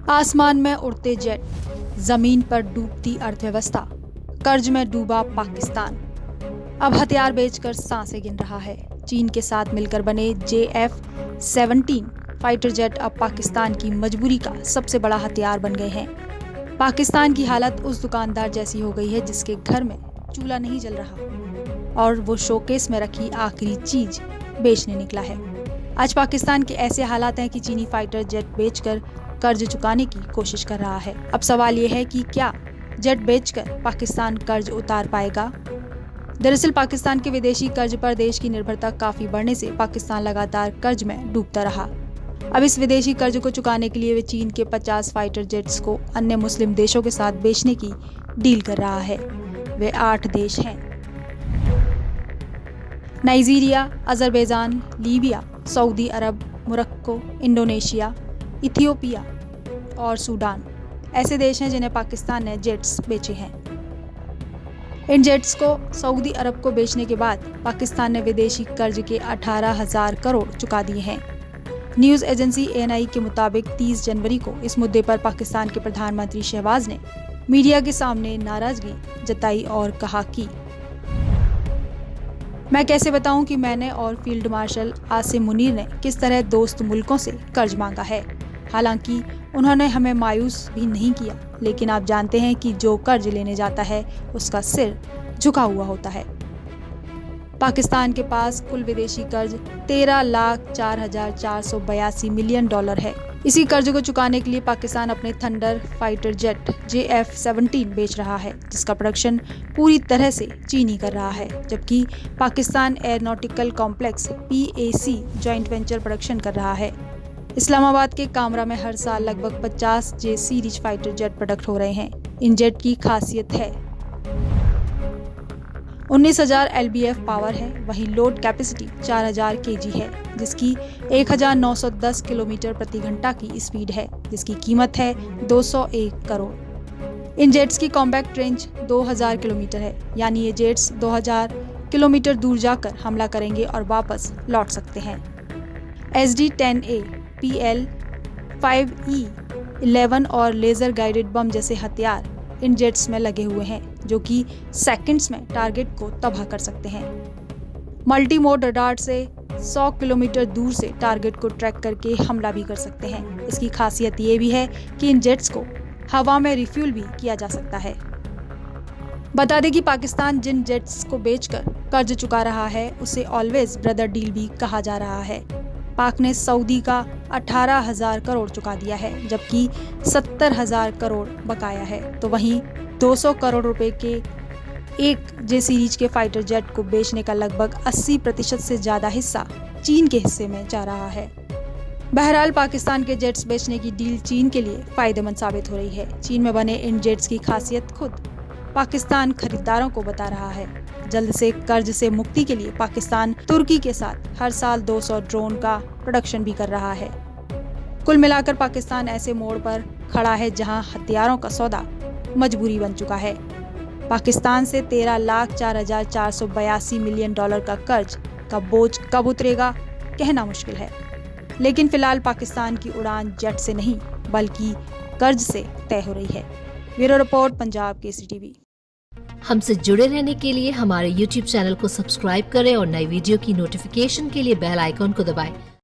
आसमान में उड़ते जेट, जमीन पर डूबती अर्थव्यवस्था, कर्ज में डूबा पाकिस्तान। अब हथियार बेचकर सांसें गिन रहा है। चीन के साथ मिलकर बने JF-17 फाइटर जेट अब पाकिस्तान की मजबूरी का सबसे बड़ा हथियार बन गए हैं। पाकिस्तान की हालत उस दुकानदार जैसी हो गई है जिसके घर में चूल्हा नहीं जल रहा और वो शोकेस में रखी आखिरी चीज बेचने निकला है। आज पाकिस्तान के ऐसे हालात हैं कि चीनी फाइटर जेट बेचकर कर्ज चुकाने की कोशिश कर रहा है। अब सवाल ये है कि क्या जेट बेचकर पाकिस्तान कर्ज उतार पाएगा? दरअसल पाकिस्तान के विदेशी कर्ज पर देश की निर्भरता काफी बढ़ने से पाकिस्तान लगातार कर्ज में डूबता रहा। अब इस विदेशी कर्ज को चुकाने के लिए वे चीन के 50 फाइटर जेट्स को अन्य मुस्लिम देशों के साथ बेचने की डील कर रहा है। वे 8 देश हैं: नाइजीरिया, अजरबैजान, लीबिया, सऊदी अरब, मोरक्को, इंडोनेशिया, इथियोपिया और सूडान। ऐसे देश हैं जिन्हें पाकिस्तान ने जेट्स बेचे हैं। इन जेट्स को सऊदी अरब को बेचने के बाद पाकिस्तान ने विदेशी कर्ज के 18,000 करोड़ चुका दिए हैं। न्यूज एजेंसी ANI के मुताबिक 30 जनवरी को इस मुद्दे पर पाकिस्तान के प्रधानमंत्री शहबाज ने मीडिया के सामने नाराजगी जताई और कहा कि मैं कैसे बताऊं कि मैंने और फील्ड मार्शल आसिम मुनीर ने किस तरह दोस्त मुल्कों से कर्ज मांगा है। हालांकि उन्होंने हमें मायूस भी नहीं किया, लेकिन आप जानते हैं कि जो कर्ज लेने जाता है उसका सिर झुका हुआ होता है। पाकिस्तान के पास कुल विदेशी कर्ज $13,04,482 मिलियन है। इसी कर्ज को चुकाने के लिए पाकिस्तान अपने थंडर फाइटर जेट JF-17 बेच रहा है, जिसका प्रोडक्शन पूरी तरह से चीनी कर रहा है, जबकि Pakistan aeronautical complex PAC joint venture production कर रहा है। इस्लामाबाद के कामरा में हर साल लगभग 50 J series fighter jet product हो रहे हैं। इन जेट की खासियत है 19,000 LBF पावर है, वहीं लोड कैपेसिटी 4,000 kg है, जिसकी 1,910 किलोमीटर प्रति घंटा की स्पीड है, जिसकी कीमत है 201 करोड़। इन जेट्स की कॉम्बैक्ट रेंज 2,000 किलोमीटर है, यानी ये जेट्स 2,000 किलोमीटर दूर जाकर हमला करेंगे और वापस लौट सकते हैं। SD-10A, PL-5E-11 और लेजर गाइडेड बम जैसे हथियार इन जेट्स में लगे हुए हैं, जो कि सेकंड्स में टारगेट को तबाह कर सकते हैं। मल्टी मोड रडार से 100 किलोमीटर दूर से टारगेट को ट्रैक करके हमला भी कर सकते हैं। इसकी खासियत ये भी है कि इन जेट्स को हवा में रिफ्यूल भी किया जा सकता है। बता दें कि पाकिस्तान जिन जेट्स को बेचकर कर्ज चुका रहा है उसे ऑलवेज ब्रदर डील भी कहा जा रहा है। पाक ने सऊदी का 18,000 करोड़ चुका दिया है, जबकि 70,000 करोड़ बकाया है। तो वहीं 200 करोड़ रुपए के एक J सीरीज के फाइटर जेट को बेचने का लगभग 80% से ज्यादा हिस्सा चीन के हिस्से में जा रहा है। बहरहाल पाकिस्तान के जेट्स बेचने की डील चीन के लिए फायदेमंद साबित हो रही है। चीन में बने इन जेट्स की खासियत खुद पाकिस्तान खरीदारों को बता रहा है। जल्द से कर्ज से मुक्ति के लिए पाकिस्तान तुर्की के साथ हर साल 200 ड्रोन का प्रोडक्शन भी कर रहा है। कुल मिलाकर पाकिस्तान ऐसे मोड़ पर खड़ा है जहां हथियारों का सौदा मजबूरी बन चुका है। पाकिस्तान से $13,04,482 मिलियन का कर्ज का बोझ कब उतरेगा कहना मुश्किल है, लेकिन फिलहाल पाकिस्तान की उड़ान जेट से नहीं बल्कि कर्ज से तय हो रही है। Bureau report, Punjab Kesari TV. हमसे जुड़े रहने के लिए हमारे YouTube चैनल को सब्सक्राइब करें और नई वीडियो की नोटिफिकेशन के लिए बेल आइकॉन को दबाएं।